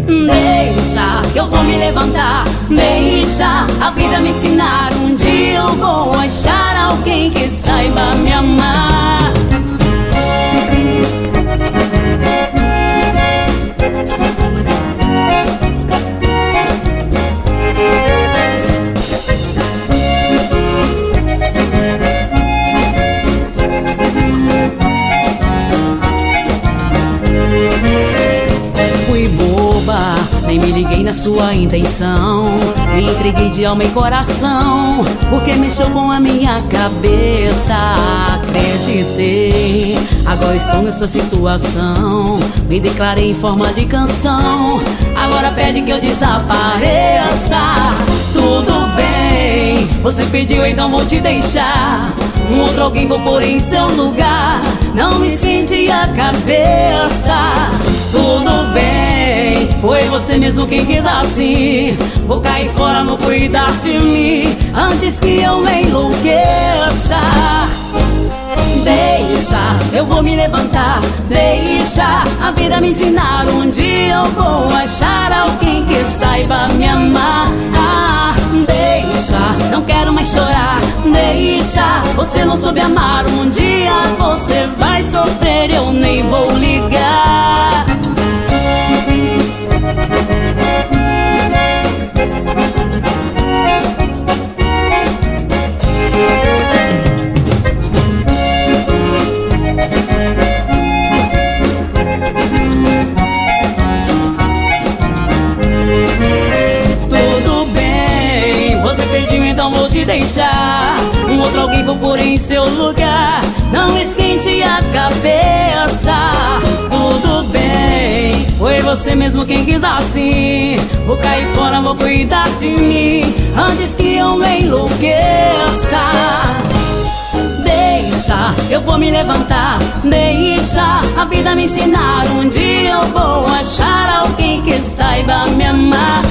Deixa que eu vou me levantar, deixa a vida me ensinar. Um dia eu vou achar alguém que saiba me amar. Fui boba, nem me liguei na sua intenção. Me entreguei de alma e coração, porque mexeu com a minha cabeça. Acreditei, agora estou nessa situação. Me declarei em forma de canção, agora pede que eu desapareça. Tudo bem, você pediu, então vou te deixar. Um outro alguém vou pôr em seu lugar. Não me esquente a cabeça. Tudo bem, foi você mesmo quem quis assim. Vou cair fora, vou cuidar de mim antes que eu enlouqueça. Deixa, eu vou me levantar. Deixa a vida me ensinar. Um dia eu vou achar alguém que saiba me amar. Deixa, não quero mais chorar. Deixa, você não soube amar. Um dia você vai sofrer, eu nem vou ligar. Então vou te deixar. Um outro alguém vou pôr em seu lugar. Não esquente a cabeça. Tudo bem, foi você mesmo quem quis assim. Vou cair fora, vou cuidar de mim antes que eu enlouqueça. Deixa, eu vou me levantar. Deixa a vida me ensinar. Um dia eu vou achar alguém que saiba me amar.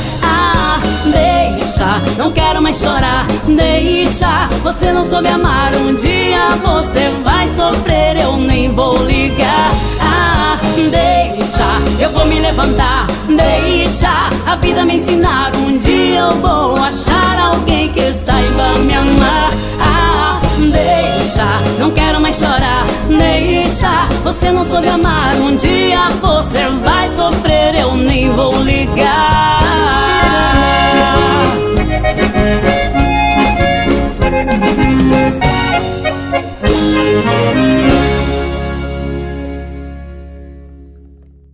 Deixa, não quero mais chorar. Deixa, você não soube amar. Um dia você vai sofrer, eu nem vou ligar. Deixa, eu vou me levantar. Deixa a vida me ensinar. Um dia eu vou achar alguém que saiba me amar. Deixa, não quero mais chorar. Deixa, você não soube amar. Um dia você vai sofrer, eu nem vou ligar.